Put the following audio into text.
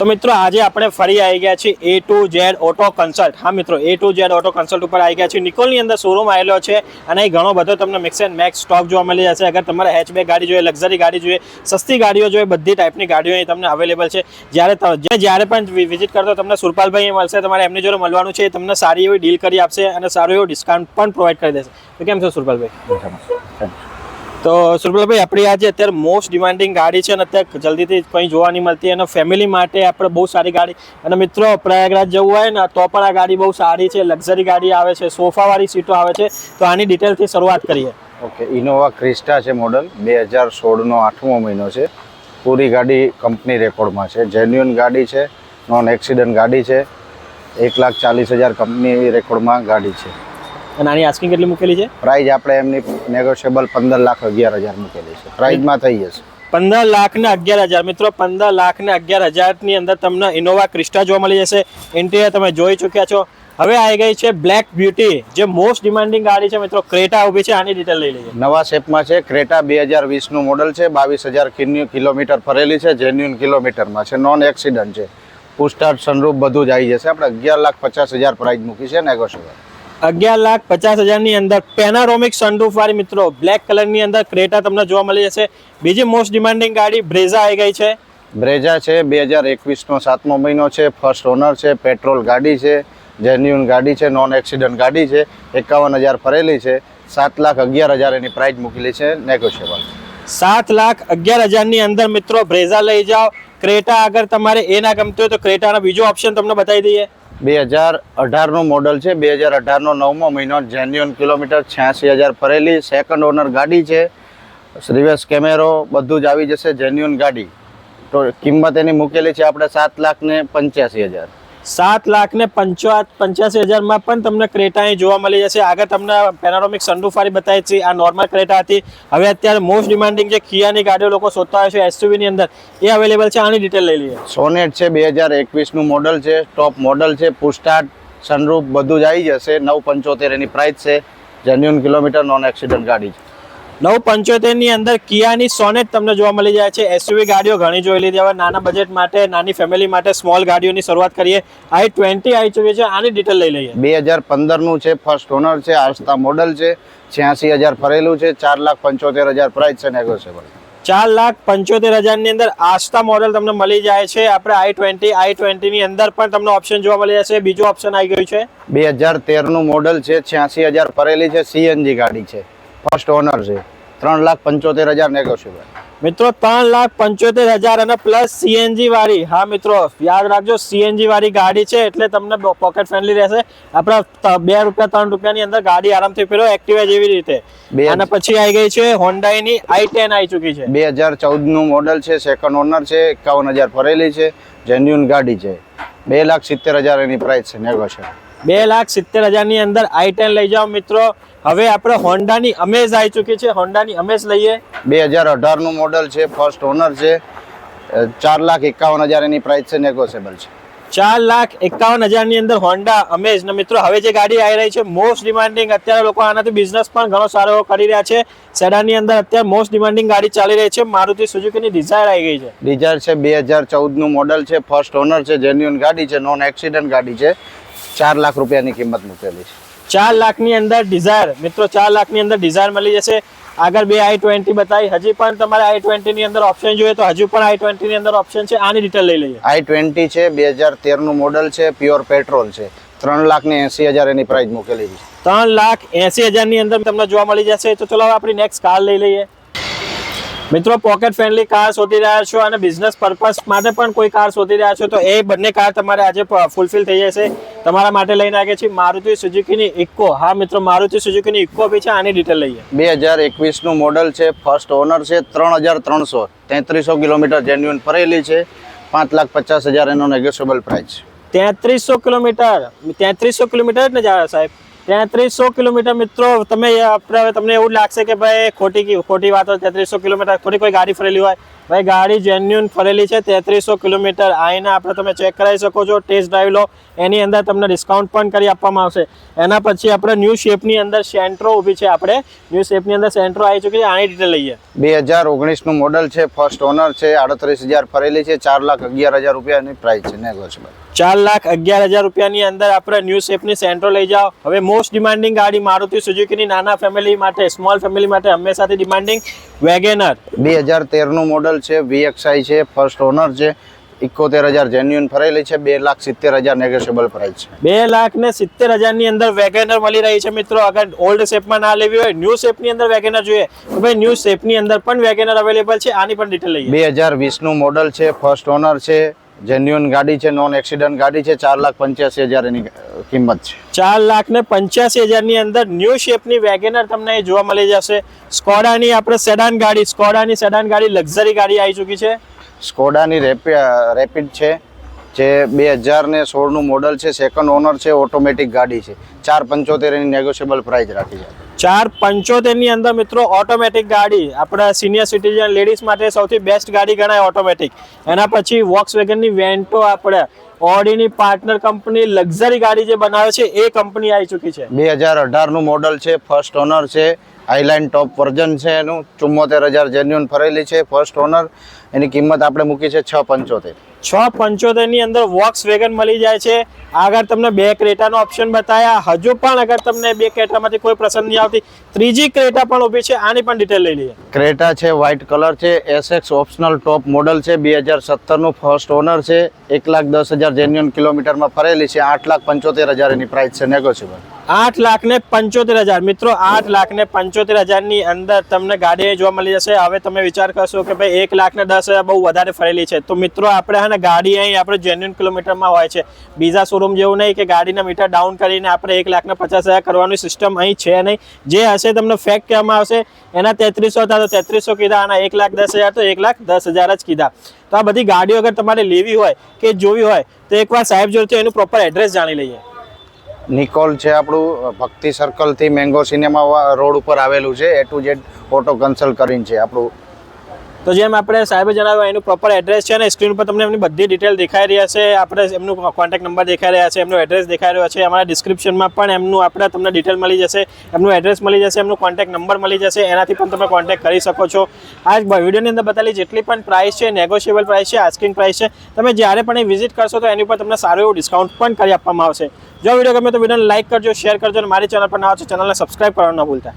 તો મિત્રો આજે આપણે ફરી આવી ગયા છીએ A to Z auto consult. હા મિત્રો, A to Z auto consult ઉપર આવી ગયા છે. નિકોલની અંદર શોરૂમ આવેલો છે અને ઘણો બધો તમને મિક્સ એન્ડ મેક્સ સ્ટોક જોવા મળી જશે. અગર તમારે હેચબેક ગાડી જોઈએ, લક્ઝરી ગાડી જોઈએ, સસ્તી ગાડીઓ જોઈએ, બધી ટાઈપની ગાડીઓ અહીં તમને અવેલેબલ છે. જ્યારે પણ વિઝિટ કરતો તમને સુરપાલભાઈ મળશે. તમારે એમની જોડે મળવાનું છે. તમને સારી એવી ડીલ કરી આપશે અને સારું એવું ડિસ્કાઉન્ટ પણ પ્રોવાઈડ કરી દેશે. તો કેમ છો સુરપાલભાઈ? તો સુરપાલભાઈ, આપણી આજે અત્યારે મોસ્ટ ડિમાન્ડિંગ ગાડી છે અને અત્યારે જલ્દીથી કંઈ જોવા નહીં મળતી અને ફેમિલી માટે આપણે બહુ સારી ગાડી. અને મિત્રો, પ્રયાગરાજ જવું હોય ને તો પણ આ ગાડી બહુ સારી છે. લક્ઝરી ગાડી આવે છે, સોફાવાળી સીટો આવે છે. તો આની ડિટેલથી શરૂઆત કરીએ. ઓકે, ઇનોવા ક્રિસ્ટા છે મોડલ 2016નો 8મો મહિનો છે. પૂરી ગાડી કંપની રેકોર્ડમાં છે. જેન્યુઅન ગાડી છે, નોન એક્સિડન્ટ ગાડી છે. 1,40,000 કંપની રેકોર્ડમાં ગાડી છે. અને આની આસ્કિંગ કેટલી મૂકેલી છે? પ્રાઇઝ આપણે એમની નેગોશિયેબલ 15,11,000 મૂકેલી છે. પ્રાઇઝમાં થઈ જશે 15,11,000. મિત્રો, 15,11,000 ની અંદર તમને ઇનોવા ક્રિસ્ટા જોવા મળી જશે. ઇન્ટિરિયર તમે જોઈ ચૂક્યા છો. હવે આવી ગઈ છે બ્લેક બ્યુટી, જે મોસ્ટ ડિમાન્ડિંગ ગાડી છે. મિત્રો, ક્રેટા ઊભી છે. આની ડિટેલ લઈ લઈએ. નવા શેપમાં છે. ક્રેટા 2020નું મોડલ છે. 22,000 કિલોમીટર ફરેલી છે. જેન્યુઅન કિલોમીટરમાં છે. નોન એક્સિડન્ટ છે. પુસ્ટાર્ટ, સનરૂફ બધું જ આવી જશે. આપણે 11,50,000 પ્રાઇઝ મૂકી છે નેગોશિયેબલ. 11,50,000 ની અંદર પેનારોમિક સનરૂફ વાળી મિત્રો બ્લેક કલર ની અંદર ક્રેટા તમને જોવા મળી જશે. બીજી મોસ્ટ ડિમાન્ડિંગ ગાડી બ્રેઝા આવી ગઈ છે. બ્રેઝા છે. 2021નો 7મો મહિનો છે. ફર્સ્ટ ઓનર છે. પેટ્રોલ ગાડી છે. જેન્યુઅન ગાડી છે. નોન એક્સિડન્ટ ગાડી છે. 51,000 ફરેલી છે. 7,11,000 એની પ્રાઇઝ મૂકેલી છે નેગોશિયેબલ. 7,11,000 ની અંદર મિત્રો બ્રેઝા લઈ જાઓ. ક્રેટા અગર તમારે એ ના ગમતું હોય તો ક્રેટાનો બીજો ઓપ્શન તમને બતાવી દઈએ. 2018નું મોડલ છે. 2018નો 9મો મહિનો. Genuine kilometre, 86,000 ફરેલી. સેકન્ડ ઓનર ગાડી છે. રિવર્સ કેમેરો બધું જ આવી જશે. જેન્યુઅન ગાડી. તો કિંમત એની મૂકેલી છે આપણે 7,85,000. 7,85,000 માં પણ તમને ક્રેટા અહીં જોવા મળી જશે. આગળ તમને પેનારોમિક સનરૂફ વાળી બતાવી છે. આ નોર્મલ ક્રેટા હતી. હવે અત્યારે મોસ્ટ ડિમાન્ડિંગ જે કિયાની ગાડીઓ લોકો શોધતા હોય છે એસયુવી ની અંદર, એ અવેલેબલ છે. આની ડિટેલ લઈ લઈએ. સોનેટ છે. 2021નું મોડલ છે. ટોપ મોડલ છે. પુસ્ટાર્ટ, સનરૂફ બધું જ આવી જશે. 9,75 એની પ્રાઇસ છે. જેન્યુઅન કિલોમીટર, નોન એક્સિડન્ટ ગાડી છે. 9,75 ની અંદર કિયાની સોનેટ તમને જોવા મળી જાય છે. એસયુવી ગાડીઓ ઘણી જોઈ લીધી. હવે નાના બજેટ માટે, નાની ફેમિલી માટે સ્મોલ ગાડીઓની શરૂઆત કરીએ. i20 આવી ચૂકી છે. આની ડિટેલ લઈ લઈએ. 2015નું છે. ફર્સ્ટ ઓનર છે. આસ્તા મોડલ છે. 86,000 ફરેલું છે. 4,75,000 પ્રાઇસ છે નેગોશિયેબલ. 4,75,000 ની અંદર આસ્તા મોડલ તમને મળી જાય છે. આપણે i20 ની અંદર પણ તમને ઓપ્શન જોવા મળી જશે. બીજો ઓપ્શન આવી ગયું છે. 2013નું મોડલ છે. 86,000 ફરેલી છે. સીએનજી ગાડી છે. ફર્સ્ટ ઓનર છે. 3,75,000 નેગોશિયેબલ. મિત્રો, 3,75,000 અને પ્લસ સીએનજી વાળી. હા મિત્રો, યાદ રાખજો, સીએનજી વાળી ગાડી છે એટલે તમને પોકેટ ફ્રેન્ડલી રહેશે. આપણે ₹2 ₹3 ની અંદર ગાડી આરામથી ફેરવો, એક્ટિવા જેવી રીતે. અને પછી આવી ગઈ છે હોન્ડાની i10 આવી ચૂકી છે. 2014નું મોડલ છે. સેકન્ડ ઓનર છે. 51,000 ફરેલી છે. જેન્યુઅન ગાડી છે. 2,70,000 એની પ્રાઇસ છે નેગોશિયેબલ. 2,70,000 ની અંદર i10 લઈ જાઓ મિત્રો. હવે આપણે હોન્ડાની અમેઝ આવી ચૂકી છે. હોન્ડાની અમેઝ લઈએ. 2018નું મોડલ છે. ફર્સ્ટ ઓનર છે. 4,51,000 એની પ્રાઇસ છે નેગોશિયેબલ છે. 4,51,000 ની અંદર હોન્ડા અમેઝ. ને મિત્રો, હવે જે ગાડી આવી રહી છે મોસ્ટ ડિમાન્ડિંગ, અત્યારે લોકો આનાથી બિઝનેસ પણ ઘણો સારો કરી રહ્યા છે. સેડાનની અંદર અત્યારે મોસ્ટ ડિમાન્ડિંગ ગાડી ચાલી રહી છે. મારુતિ સુઝુકીની ડિઝાયર આવી ગઈ છે. ડિઝાયર છે. 2014નું મોડલ છે. ફર્સ્ટ ઓનર છે. જેન્યુઅન ગાડી છે. નોન એક્સિડન્ટ ગાડી છે. 4 લાખ રૂપિયાની કિંમત મૂકેલી છે. 4 લાખ ની અંદર ડિઝાયર. મિત્રો, 4 લાખ ની અંદર ડિઝાયર મળી જશે. આગળ બે i20 બતાવી. હજી પણ તમારે i20 ની અંદર ઓપ્શન જોઈએ તો હજુ પણ i20 ની અંદર ઓપ્શન છે. આની ડિટેલ લઈ લઈએ. i20 છે. 2013નું મોડલ છે. પ્યોર પેટ્રોલ છે. 3,80,000 એની પ્રાઇસ મૂકેલી છે. 3,80,000 ની અંદર તમને જોવા મળી જશે. તો ચલો આપણી નેક્સ્ટ કાર લઈ લઈએ. મિત્રો, પોકેટ ફ્રેન્ડલી કાર શોધી રહ્યા છો અને બિઝનેસ પર્પસ માટે પણ કોઈ કાર શોધી રહ્યા છો તો એ બંને કાર તમારે આજે ફૂલફિલ થઈ જશે. તમારા માટે લઈને આવ્યા છે મારુતિ સુઝુકીની ઇકો. હા મિત્રો, મારુતિ સુઝુકીની ઇકો બી છે. આની ડિટેલ લઈએ. 2021નું મોડલ છે. ફર્સ્ટ ઓનર છે. 3,300 3300 કિલોમીટર જેન્યુઅન ફરેલી છે. 5,50,000 એનો નેગોશિયેબલ પ્રાઇસ. 3300 કિલોમીટર જ ને સાહેબ? 3300 કિલોમીટર. મિત્રો, તમને એવું લાગશે કે ભાઈ ખોટી વાત હોય. 3300 કિલોમીટર થોડી કોઈ ગાડી ફરેલી હોય. ભાઈ ગાડી જેન્યુન ફરેલી છે 3300 કિલોમીટર. આઈને આપણે તમે ચેક કરાવી શકો છો, ટેસ્ટ ડ્રાઈવ લો, એની અંદર તમને ડિસ્કાઉન્ટ પણ કરી આપવામાં આવશે. એના પછી આપણે ન્યૂ શેપની અંદર સેન્ટ્રો ઊભી છે. આપણે ન્યૂ શેપની અંદર સેન્ટ્રો આવી ચૂકી છે. આની ડિટેલ લઈએ. 2019નું મોડલ છે, ફર્સ્ટ ઓનર છે, 38,000 ફરેલી છે, 4,11,000 રૂપિયાની પ્રાઇસ છે, નેગોશિયેબલ. 4,11,000 રૂપિયાની અંદર આપણે ન્યૂ શેપની સેન્ટ્રો લઈ જાઓ. હવે મોસ્ટ ડિમાન્ડિંગ ગાડી મારુતિ સુઝુકીની નાના ફેમિલી માટે, સ્મોલ ફેમિલી માટે હંમેશાથી ડિમાન્ડિંગ વેગેનર. 2013નું મોડલ છે, VXI છે, ફર્સ્ટ ઓનર છે, 71,000 જેન્યુન ફરેલી છે, 2,70,000 નેગોશિયેબલ પ્રાઇસ છે. 2,70,000 ની અંદર વેગેનર મળી રહી છે મિત્રો. અગર ઓલ્ડ શેપમાં ના લેવી હોય, ન્યૂ શેપની અંદર વેગેનર જોઈએ તો ભાઈ ન્યૂ શેપની અંદર પણ વેગેનર અવેલેબલ છે. આની પણ ડિટેલ લઈએ. 2020નું મોડલ છે, ફર્સ્ટ ઓનર છે, જેન્યુન ગાડી છે, નોન એક્સિડન્ટ ગાડી છે, 4,85,000 એની કિંમત છે. 4,85,000 ની અંદર ન્યૂ શેપની વેગેનર તમને અહીં જોવા મળી જશે. સ્કોડાની આપણે સેડાન ગાડી, સ્કોડાની સેડાન ગાડી, લક્ઝરી ગાડી આવી ચૂકી છે. સ્કોડાની રેપિડ છે, જે 2016નું મોડલ છે, સેકન્ડ ઓનર છે, ઓટોમેટિક ગાડી છે, 4,75 એની નેગોશિયેબલ પ્રાઇસ રાખી છે. 4,75 ની અંદર મિત્રો ઓટોમેટિક ગાડી આપણા સિનિયર સિટીઝન લેડીઝ માટે સૌથી બેસ્ટ ગાડી ગણાય ઓટોમેટિક. એના પછી વોક્સવેગનની વેન્ટો, આપણે ઓડીની પાર્ટનર કંપની લક્ઝરી ગાડી જે બનાવે છે એ કંપની આવી ચૂકી છે. 2018નું મોડલ છે, ફર્સ્ટ ઓનર છે, હાઈલાઇન ટોપ વર્ઝન છે, એનું 74,000 જેન્યુન ફરેલી છે, ફર્સ્ટ ઓનર. એની કિંમત આપણે મૂકી છે 6,75. 6,75 ની અંદર વોક્સવેગન મળી જાય છે. આગળ તમને 2 ક્રેટાનો ઓપ્શન બતાયા. હજુ પણ અગર તમને 2 ક્રેટામાંથી કોઈ પસંદ નહીં આવતી, ત્રીજી ક્રેટા પણ ઊભી છે. આની પણ ડિટેલ લઈ લઈએ. ક્રેટા છે, વ્હાઇટ કલર છે, SX ઓપ્શનલ ટોપ મોડલ છે, 2017નું ફર્સ્ટ ઓનર છે, 1,10,000 જેન્યુન કિલોમીટરમાં ફરેલી છે, 8,75,000 એની પ્રાઇસ છે, નેગોશિયેબલ. 8,75,000 મિત્રો, 8,75,000 ની અંદર તમને ગાડી જોવા મળી જશે. હવે તમે વિચાર કરશો કે ભાઈ 1,10,000 બહુ વધારે ફરેલી છે, તો મિત્રો આપણે ગાડી અહીં આપણે જેન્યુન કિલોમીટરમાં હોય છે. બીજા શોરૂમ જેવું નહીં કે ગાડીના મીટર ડાઉન કરીને આપણે 1,50,000 કરવાની સિસ્ટમ અહીં છે નહીં. જે હશે તમને ફેક કહેવામાં આવશે. એના 3300 હતા તો 3300 કીધા, આના 1,10,000 તો 1,10,000 જ કીધા. તો આ બધી ગાડીઓ અગર તમારે લેવી હોય કે જોવી હોય તો એકવાર સાહેબ જોડે એનું પ્રોપર એડ્રેસ જાણી લઈએ. નિકોલ છે આપણું, ભક્તિ સર્કલથી મેંગો સિનેમા રોડ ઉપર આવેલું છે. A to Z auto consult કરીને છે આપણું. તો જેમ આપણે સાહેબે જણાવ્યું એનું પ્રોપર એડ્રેસ છે ને સ્ક્રીન પર તમને એમની બધી ડિટેલ દેખાઈ રહ્યા છે. આપણે એમનું કોન્ટેક્ટ નંબર દેખાઈ રહ્યા છે, એમનો એડ્રેસ દેખાઈ રહ્યો છે. અમારા ડિસ્ક્રિપ્શનમાં પણ એમનું આપણે તમને ડિટેલ મળી જશે, એમનું એડ્રેસ મળી જશે, એમનું કોન્ટેક્ટ નંબર મળી જશે. એનાથી પણ તમે કોન્ટેક્ટ કરી શકો છો. આ વિડીયોની અંદર બતાવેલી જેટલી પણ પ્રાઇસ છે, નેગોશિયેબલ પ્રાઇસ છે, આસ્કિંગ પ્રાઇસ છે. તમે જ્યારે પણ એ વિઝિટ કરશો તો એની ઉપર તમને સારું એવું ડિસ્કાઉન્ટ પણ કરી આપવામાં આવશે. જો વિડીયો ગમે તો વિડીયોને લાઇક કરજો, શેર કરજો અને મારી ચેનલ પર નવા છો ચેનલને સબસ્ક્રાઇબ કરવાનું ન ભૂલતા.